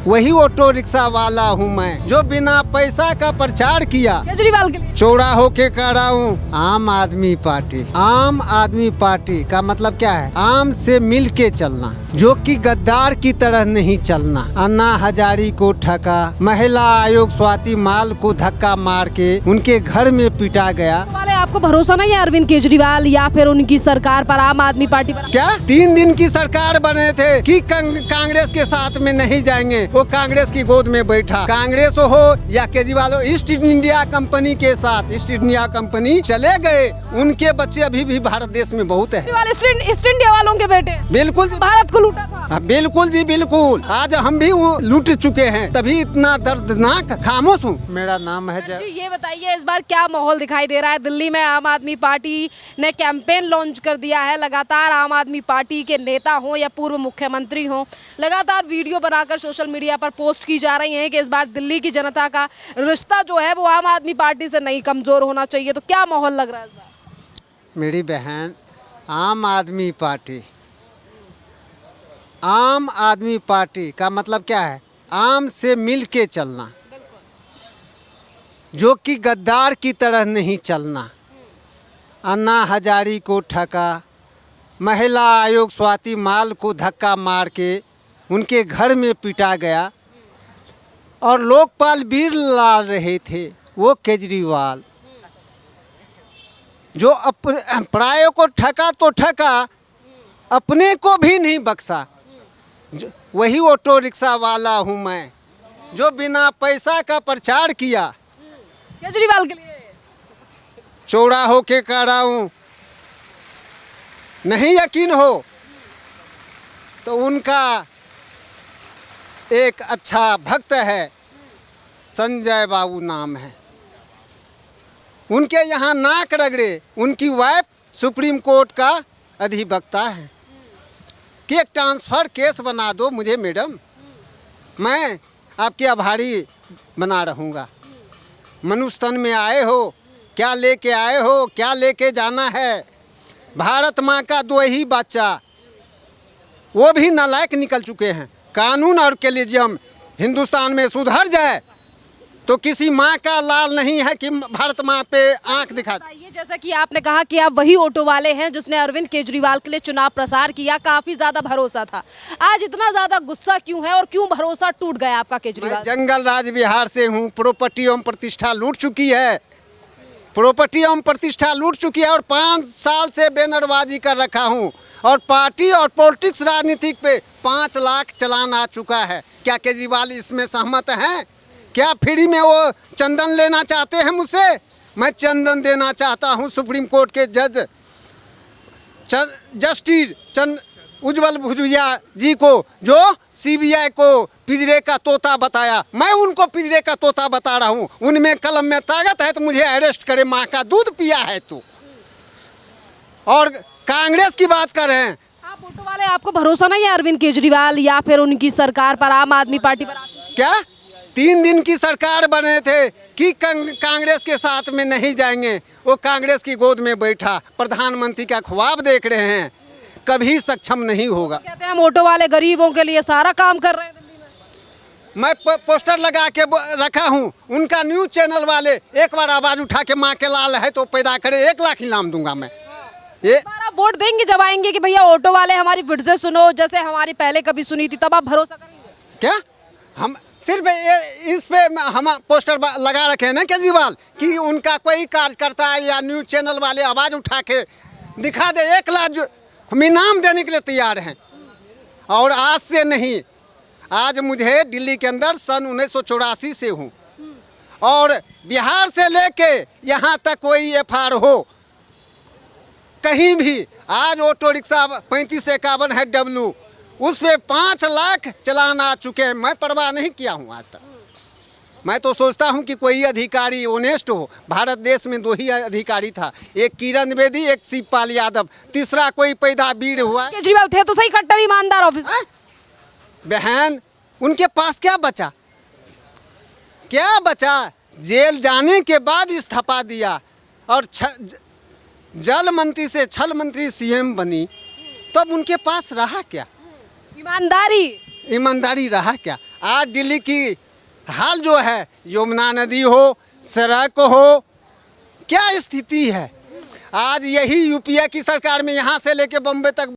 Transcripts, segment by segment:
वही auto rickshaw वाला हूँ मैं जो बिना पैसा का प्रचार किया केजरीवाल के लिए। चौड़ा होके कह रहा हूँ आम आदमी पार्टी। आम आदमी पार्टी का मतलब क्या है? आम से मिल के चलना, जो कि गद्दार की तरह नहीं चलना। अन्ना हजारी को ठगा, महिला आयोग स्वाति माल को धक्का मार के उनके घर में पिटा गया। वाले आपको भरोसा नहीं है अरविंद केजरीवाल या फिर उनकी सरकार पर, आम आदमी पार्टी पर? क्या 3 दिन की सरकार बने थे कि कांग्रेस के साथ में नहीं जाएंगे? वो कांग्रेस की गोद में बैठा। कांग्रेस हो या केजरीवाल हो, ईस्ट इंडिया कंपनी के साथ, ईस्ट इंडिया कंपनी चले गए। उनके बच्चे अभी भी भारत देश में बहुत है। ईस्ट इंडिया वालों के बेटे बिल्कुल जी, भारत को लूटा था। बिल्कुल जी बिल्कुल। आज हम भी वो लूट चुके हैं, तभी इतना दर्दनाक खामोश हूँ। मेरा नाम है जी, ये बताइए इस बार क्या माहौल दिखाई दे रहा है? दिल्ली में आम आदमी पार्टी ने कैंपेन लॉन्च कर दिया है। लगातार आम आदमी पार्टी के नेता हो या पूर्व मुख्यमंत्री हो, लगातार वीडियो बनाकर सोशल मीडिया पर पोस्ट की जा रही हैं कि इस बार दिल्ली की जनता का रिश्ता जो है वो आम आदमी पार्टी से नहीं कमजोर होना चाहिए। तो क्या माहौल लग रहा है इस बार? मेरी बहन, आम आदमी पार्टी, आम आदमी पार्टी का मतलब क्या है? आम से मिल के चलना, जो कि गद्दार की तरह नहीं चलना। अन्ना हजारी को ठगा, महिला आयोग स्वाति माल को धक्का मार के उनके घर में पिटा गया और लोकपाल वीर ला रहे थे वो केजरीवाल, जो परायों को ठगा तो ठगा, अपने को भी नहीं बख्शा। वही ऑटो रिक्शा वाला हूँ मैं जो बिना पैसा का प्रचार किया केजरीवाल के लिए। चौड़ा होके कह रहा हूँ, नहीं यकीन हो तो उनका एक अच्छा भक्त है, संजय बाबू नाम है। उनके यहाँ नाक रगड़े उनकी वाइफ सुप्रीम कोर्ट का अधिवक्ता है कि एक ट्रांसफ़र केस बना दो मुझे मैडम, मैं आपके आभारी बना रहूँगा। मनुष्य तन में आए हो, क्या लेके आए हो, क्या लेके जाना है? भारत माँ का 2 ही बच्चा, वो भी नालायक निकल चुके हैं। कानून और कलेजियम हिंदुस्तान में सुधर जाए तो किसी माँ का लाल नहीं है कि भारत माँ पे आंख दिखा। ये जैसा कि आपने कहा कि आप वही ऑटो वाले हैं जिसने अरविंद केजरीवाल के लिए चुनाव प्रसार किया, काफी ज्यादा भरोसा था। आज इतना ज्यादा गुस्सा क्यों है और क्यों भरोसा टूट गया आपका केजरीवाल? जंगल राज बिहार से हूँ, प्रॉपर्टी एवं प्रतिष्ठा लूट चुकी है, प्रॉपर्टी एवं प्रतिष्ठा लूट चुकी है और 5 साल से बैनरबाजी कर रखा हूँ और पार्टी और पॉलिटिक्स राजनीतिक पे 5 लाख चालान आ चुका है। क्या केजरीवाल इसमें सहमत हैं? क्या फ्री में वो चंदन लेना चाहते हैं मुझसे? मैं चंदन देना चाहता हूँ सुप्रीम कोर्ट के जज जस्टिस उज्जवल भुजबल जी को, जो सीबीआई को पिंजरे का तोता बताया। मैं उनको पिंजरे का तोता बता रहा हूँ। उनमें कलम में ताकत है तो मुझे अरेस्ट करे, माँ का दूध पिया है तो। और कांग्रेस की बात कर रहे हैं आप ऑटो वाले, आपको भरोसा नहीं है अरविंद केजरीवाल या फिर उनकी सरकार पर, आम आदमी पार्टी पर? क्या 3 दिन की सरकार बने थे कि कांग्रेस के साथ में नहीं जाएंगे? वो कांग्रेस की गोद में बैठा, प्रधानमंत्री का ख्वाब देख रहे हैं, कभी सक्षम नहीं होगा। कहते हैं हम ऑटो वाले गरीबों के लिए सारा काम कर रहे हैं दिल्ली में। मैं पोस्टर लगा के रखा हूँ। उनका न्यूज चैनल वाले एक बार आवाज़ उठा के माँ के लाल है तो पैदा करे, 1 लाख इनाम दूंगा मैं। ये आप वोट देंगे जब आएंगे कि भैया ऑटो वाले हमारी फिर से सुनो, जैसे हमारी पहले कभी सुनी थी, तब आप भरोसा करेंगे? क्या हम सिर्फ इस पे हम पोस्टर लगा रखे हैं ना केजरीवाल कि उनका कोई कार्यकर्ता या न्यूज चैनल वाले आवाज़ उठा के दिखा दे, 1 लाख जो हम इनाम देने के लिए तैयार हैं। और आज से नहीं, आज मुझे दिल्ली के अंदर सन 1984 से हूँ और बिहार से लेके यहाँ तक कोई FIR हो कहीं भी, आज ऑटो रिक्शा 3551 है W, उस पे 5 लाख चालान आ चुके हैं। मैं परवाह नहीं किया हूँ आज तक। मैं तो सोचता हूँ कि कोई अधिकारी ऑनेस्ट हो। भारत देश में 2 ही अधिकारी था, एक किरण बेदी, एक शिवपाल यादव, तीसरा कोई पैदा वीर हुआ। केजरीवाल थे तो सही कट्टर ईमानदार ऑफिसर। बहन, उनके पास क्या बचा? क्या बचा? जेल जाने के बाद इस्तीफा दिया और जल मंत्री से छल मंत्री CM बनी, तब उनके पास रहा क्या? ईमानदारी। ईमानदारी रहा क्या? आज दिल्ली की हाल जो है, यमुना नदी हो, सड़क हो, क्या स्थिति है। आज यही यूपीए की सरकार में यहाँ से लेके बम्बई तक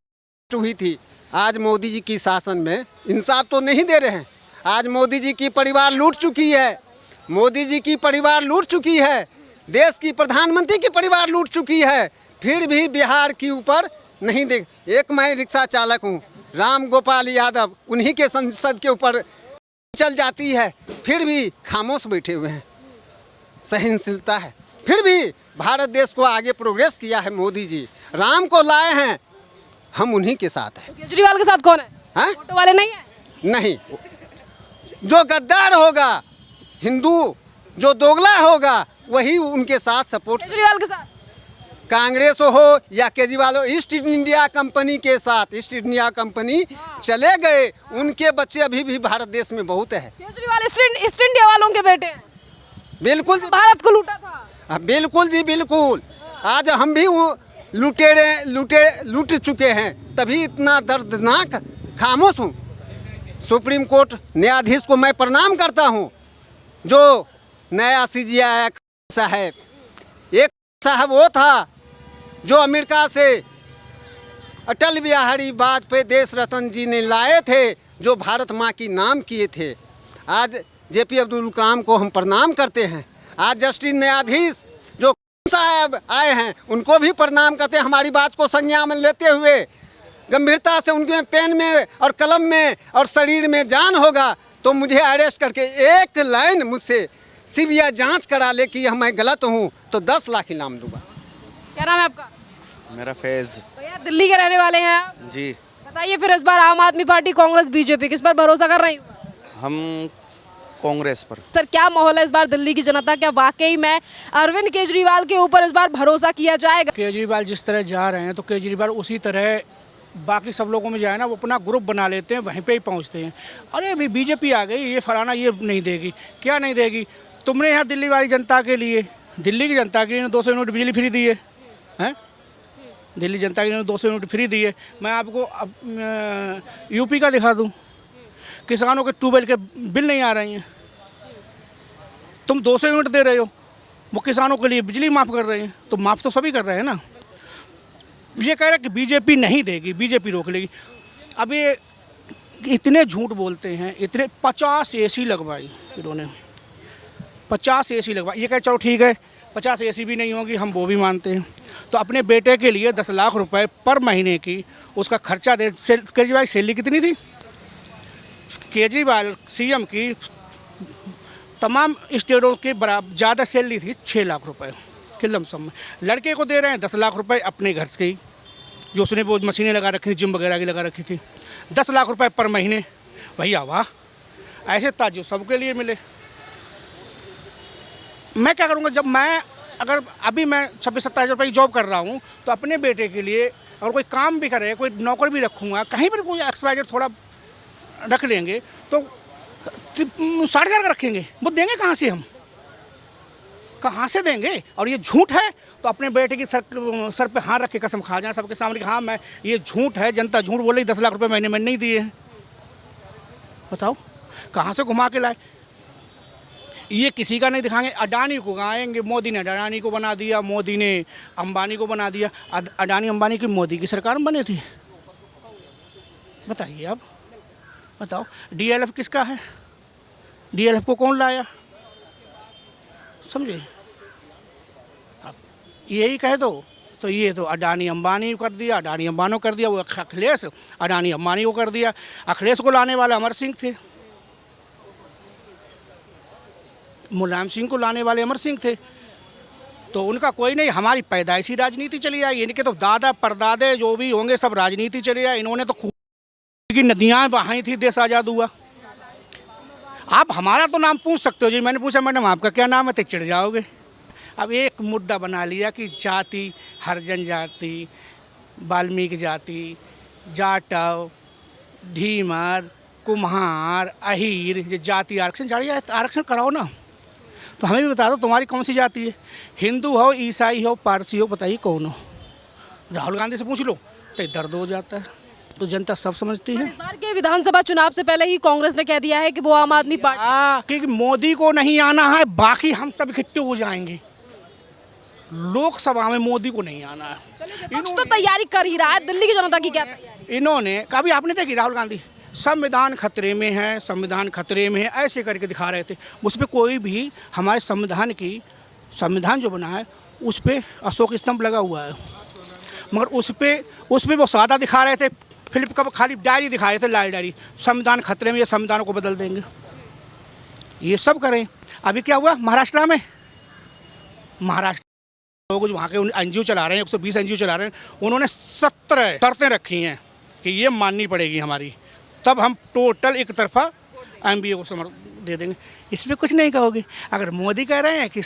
हुई थी। आज मोदी जी की शासन में इंसाफ तो नहीं दे रहे हैं। आज मोदी जी की परिवार लूट चुकी है, मोदी जी की परिवार लूट चुकी है, देश की प्रधानमंत्री की परिवार लूट चुकी है, फिर भी बिहार के ऊपर नहीं देख। एक मैं रिक्शा चालक हूँ, राम गोपाल यादव, उन्हीं के संसद के ऊपर चल जाती है, फिर भी खामोश बैठे हुए हैं। सहनशीलता है, फिर भी भारत देश को आगे प्रोग्रेस किया है मोदी जी, राम को लाए हैं, हम उन्हीं के साथ हैं। केजरीवाल के साथ कौन है? हाँ? ऑटो वाले नहीं है? नहीं, जो गद्दार होगा, हिंदू जो दोगला होगा, वही उनके साथ सपोर्ट। केजरीवाल के साथ कांग्रेस हो या केजरीवाल हो, ईस्ट इंडिया कंपनी के साथ, ईस्ट इंडिया कंपनी चले गए, उनके बच्चे अभी भी भारत देश में बहुत है। केजरीवाल ईस्ट इंडिया वालों के बेटे हैं। बिल्कुल जी, भारत को लूटा था। बिल्कुल जी बिल्कुल। आज हम भी वो लूट चुके हैं, तभी इतना दर्दनाक खामोश हूँ। सुप्रीम कोर्ट न्यायाधीश को मैं प्रणाम करता हूँ, जो नया CJ आया साहब। एक साहब वो था जो अमेरिका से अटल बिहारी वाजपेयी देश रत्न जी ने लाए थे, जो भारत माँ की नाम किए थे। आज JP अब्दुल कलाम को हम प्रणाम करते हैं। आज जस्टिस न्यायाधीश जो साहब आए हैं, उनको भी प्रणाम करते हैं। हमारी बात को संज्ञान में लेते हुए गंभीरता से उनके पेन में और कलम में और शरीर में जान होगा तो मुझे अरेस्ट करके एक लाइन मुझसे CBI जांच करा ले कि मैं गलत हूँ तो 10 लाख इनाम दूंगा। क्या नाम है आपका? मेरा फैज़। भैया दिल्ली के रहने वाले हैं आप, जी। बताइए फिर इस बार आम आदमी पार्टी, कांग्रेस, बीजेपी, किस पर भरोसा कर रही हूँ? हम कांग्रेस पर। सर क्या माहौल है इस बार दिल्ली की जनता? क्या वाकई में अरविंद केजरीवाल के ऊपर इस बार भरोसा किया जाएगा? केजरीवाल जिस तरह जा रहे हैं तो केजरीवाल उसी तरह बाकी सब लोगों में जाए ना, वो अपना ग्रुप बना लेते हैं, वहीं पे ही पहुंचते हैं। अरे अभी बीजेपी आ गई, ये फलाना ये नहीं देगी, क्या नहीं देगी? तुमने यहाँ दिल्ली वाली जनता के लिए, दिल्ली की जनता के लिए 200 यूनिट बिजली फ्री दी है, हैं? दिल्ली जनता के लिए 200 यूनिट फ्री दी है। मैं आपको यूपी का दिखा दूँ, किसानों के ट्यूबवेल के बिल नहीं आ रहे हैं। तुम 200 यूनिट दे रहे हो, वो किसानों के लिए बिजली माफ़ कर रहे हैं, तो माफ़ तो सभी कर रहे हैं ना। ये कह रहे हैं कि बीजेपी नहीं देगी, बीजेपी रोक लेगी। अब ये इतने झूठ बोलते हैं, इतने 50 AC लगवाई इन्होंने, 50 AC लगवाई। ये कहे चलो ठीक है 50 AC भी नहीं होगी, हम वो भी मानते हैं। तो अपने बेटे के लिए 10 लाख रुपए पर महीने की उसका खर्चा दे। केजरीवाल की सैलरी कितनी थी? केजरीवाल CM की तमाम स्टेटों के बराबर ज़्यादा सैलरी थी, 6 लाख रुपए के लमसम में। लड़के को दे रहे हैं 10 लाख रुपए अपने घर से ही, जो उसने वो मशीनें लगा रखी थी, जिम वगैरह की लगा रखी थी। 10 लाख रुपए पर महीने, भैया वाह, ऐसे ताजु सबके लिए मिले। मैं क्या करूँगा? जब मैं अगर अभी मैं 26-27 रुपये की जॉब कर रहा हूँ, तो अपने बेटे के लिए और कोई काम भी करे, कोई नौकर भी रखूँगा, कहीं पर कोई XYZ थोड़ा रख लेंगे तो 60,000 का रखेंगे, वो देंगे कहाँ से? हम कहाँ से देंगे? और ये झूठ है तो अपने बेटे की सर पे हाथ रख के कसम खा जाए सबके सामने कि हाँ मैं, ये झूठ है, जनता झूठ बोल रही, 10 लाख रुपए महीने में नहीं दिए हैं। बताओ कहाँ से घुमा के लाए? ये किसी का नहीं दिखाएंगे। अडानी को गाएंगे, मोदी ने अडानी को बना दिया, मोदी ने अंबानी को बना दिया। अडानी अंबानी की मोदी की सरकार में बने थे, बताइए अब। बताओ DLF किसका है? DLF को कौन लाया? समझे? अब यही कह दो तो ये तो अडानी अंबानी कर दिया, अडानी अंबानी कर दिया, वो अखिलेश अडानी अंबानी को कर दिया। अखिलेश को लाने वाले अमर सिंह थे, मुलायम सिंह को लाने वाले अमर सिंह थे, तो उनका कोई नहीं। हमारी पैदाइशी राजनीति चली आई, इनके तो दादा परदादे जो भी होंगे सब राजनीति चली आई। इन्होंने तो की नदियाँ बहाई थी, देश आज़ाद हुआ। आप हमारा तो नाम पूछ सकते हो जी, मैंने पूछा मैडम आपका क्या नाम है, तो चिढ़ जाओगे। अब एक मुद्दा बना लिया कि जाति, हरिजन जाति, वाल्मीकि जाति, जाटव, धीमर, कुम्हार, अहीर, ये जाति आरक्षण कराओ ना। तो हमें भी बता दो तुम्हारी कौन सी जाति है? हिंदू हो, ईसाई हो, पारसी हो, बताइए कौन हो? राहुल गांधी से पूछ लो तो दर्द हो जाता है। तो जनता सब समझती है। इस बार के विधानसभा चुनाव से पहले ही कांग्रेस ने कह दिया है कि वो आम आदमी पार्टी हाँ, क्योंकि मोदी को नहीं आना है, बाकी हम सब इकट्ठे हो जाएंगे। लोकसभा में मोदी को नहीं आना है। विपक्ष तो तैयारी कर ही रहा है, दिल्ली की जनता की क्या तैयारी? इन्होंने कभी आपने देखी राहुल गांधी संविधान खतरे में है, संविधान खतरे में है ऐसे करके दिखा रहे थे। उस पर कोई भी हमारे संविधान जो बना है उस पर अशोक स्तंभ लगा हुआ है, मगर उस पर वो सादा दिखा रहे थे। फिलिप का खाली डायरी दिखाए थे, लाल डायरी, संविधान खतरे में, ये संविधान को बदल देंगे, ये सब करें। अभी क्या हुआ महाराष्ट्र में? महाराष्ट्र लोग जो वहाँ के एनजीओ चला रहे हैं, 120 एनजीओ चला रहे हैं, उन्होंने 17 शर्तें रखी हैं कि ये माननी पड़ेगी हमारी, तब हम टोटल एक तरफा एमबीए को समर्थन दे देंगे। इसमें कुछ नहीं कहोगे। अगर मोदी कह रहे हैं कि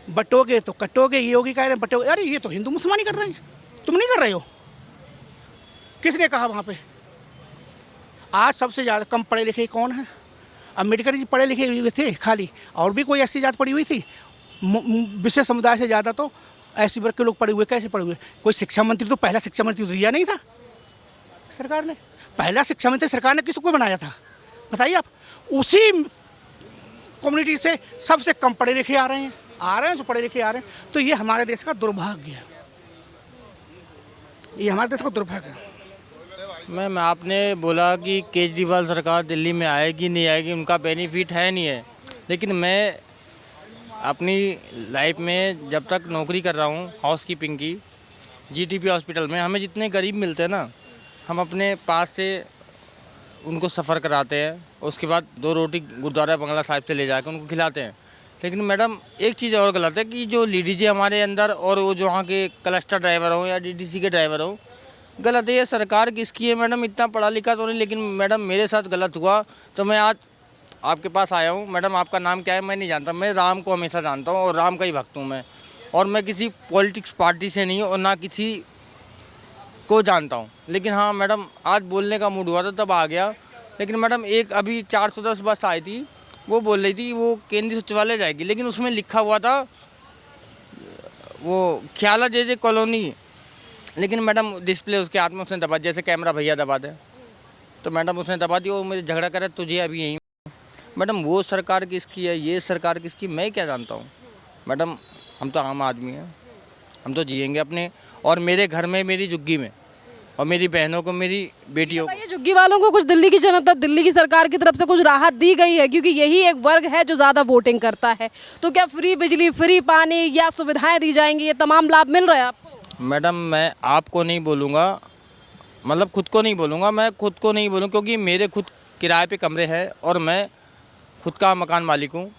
बटोगे तो कटोगे, योगी कह रहे हैं बटोगे, अरे ये तो हिंदू मुसलमानी कर रहे हैं, तुम नहीं कर रहे हो। किसने कहा वहाँ पे? आज सबसे ज़्यादा कम पढ़े लिखे कौन है? अम्बेडकर जी पढ़े लिखे हुए थे खाली, और भी कोई ऐसी जात पढ़ी हुई थी? विशेष समुदाय से ज़्यादा तो ऐसी वर्ग के लोग पढ़े हुए। कैसे पढ़े हुए? कोई शिक्षा मंत्री तो पहला शिक्षा मंत्री तो दिया नहीं था सरकार ने। पहला शिक्षा मंत्री सरकार ने किसको बनाया था बताइए आप? उसी कम्युनिटी से सबसे कम पढ़े लिखे आ रहे हैं जो पढ़े लिखे आ रहे हैं। तो ये हमारे देश का दुर्भाग्य है, ये हमारे देश का दुर्भाग्य है। मैम आपने बोला कि केजरीवाल सरकार दिल्ली में आएगी नहीं आएगी, उनका बेनिफिट है नहीं है, लेकिन मैं अपनी लाइफ में जब तक नौकरी कर रहा हूँ हाउस कीपिंग की जीटीपी हॉस्पिटल में, हमें जितने गरीब मिलते हैं ना, हम अपने पास से उनको सफ़र कराते हैं, उसके बाद 2 रोटी गुरुद्वारा बंगला साहिब से ले जाकर उनको खिलाते हैं। लेकिन मैडम एक चीज़ और गलत है कि जो लीडीजे हमारे अंदर और वो जो वहाँ के क्लस्टर ड्राइवर हों या डीटीसी के ड्राइवर हों, गलत है। ये सरकार किसकी है मैडम? इतना पढ़ा लिखा तो नहीं, लेकिन मैडम मेरे साथ गलत हुआ तो मैं आज आपके पास आया हूँ। मैडम आपका नाम क्या है? मैं नहीं जानता, मैं राम को हमेशा जानता हूँ और राम का ही भक्त हूँ मैं, और मैं किसी पॉलिटिक्स पार्टी से नहीं हूँ और ना किसी को जानता हूँ। लेकिन हाँ मैडम, आज बोलने का मूड हुआ था तब आ गया। लेकिन मैडम एक अभी 410 बस आई थी, वो बोल रही थी वो केंद्रीय सचिवालय जाएगी, लेकिन उसमें लिखा हुआ था वो ख्याला जे कॉलोनी, लेकिन मैडम डिस्प्ले उसके हाथ में उसने दबा, जैसे कैमरा भैया दबा दे, तो मैडम उसने दबा दी। वो मुझे झगड़ा करे तुझे अभी यहीं। मैडम वो सरकार किसकी है, ये सरकार किसकी, मैं क्या जानता हूँ मैडम? हम तो आम आदमी हैं, हम तो जिएंगे अपने, और मेरे घर में मेरी झुग्गी में, और मेरी बहनों को, मेरी बेटियों को। ये झुग्गी वालों को कुछ दिल्ली की जनता, दिल्ली की सरकार की तरफ से कुछ राहत दी गई है? क्योंकि यही एक वर्ग है जो ज़्यादा वोटिंग करता है। तो क्या फ्री बिजली, फ्री पानी या सुविधाएं दी जाएंगी, ये तमाम लाभ मिल रहे हैं आपको? मैडम मैं आपको नहीं बोलूँगा, मतलब खुद को नहीं बोलूँगा, मैं खुद को नहीं बोलूँ, क्योंकि मेरे खुद किराए पे कमरे हैं और मैं खुद का मकान मालिक हूँ।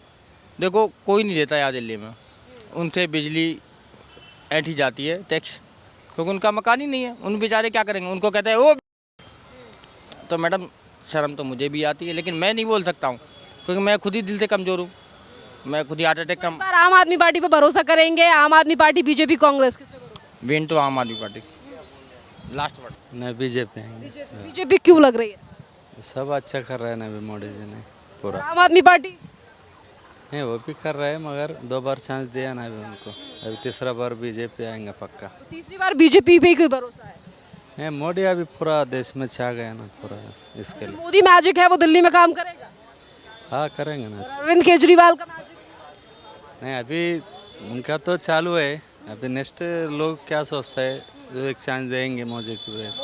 देखो कोई नहीं देता यहाँ दिल्ली में, उनसे बिजली ऐंठी जाती है टैक्स, क्योंकि उनका मकान ही नहीं है। उन बेचारे क्या करेंगे? उनको कहते हैं वो। तो मैडम शर्म तो मुझे भी आती है, लेकिन मैं नहीं बोल सकता हूँ, क्योंकि मैं खुद ही दिल से कमज़ोर हूँ, मैं खुद ही हार्ट अटैक कम। पर आम आदमी पार्टी पर भरोसा करेंगे? आम आदमी पार्टी, बीजेपी, कांग्रेस, किस पे करोगे? विन तो आम आदमी पार्टी, लास्ट वर्ड। नहीं बीजेपी आएंगे। बीजेपी क्यों लग रही है? सब अच्छा कर रहे हैं ना अभी मोदी जी ने पूरा। आम आदमी पार्टी नहीं वो भी कर रहे हैं, मगर 2 बार चांस दिया ना अभी उनको, अभी तीसरा बार बीजेपी आएंगे पक्का। तीसरी बार बीजेपी पे ही कोई भरोसा है? नहीं मोदी अभी पूरा देश में छा गया ना पूरा, इसके लिए। मोदी मैजिक है, वो दिल्ली में काम करेगा? हाँ करेंगे ना। अरविंद केजरीवाल का मैजिक? नहीं अभी उनका तो चालू है, अभी नेक्स्ट लोग क्या सोचता है, जो एक चांस देंगे मोदी की वजह से।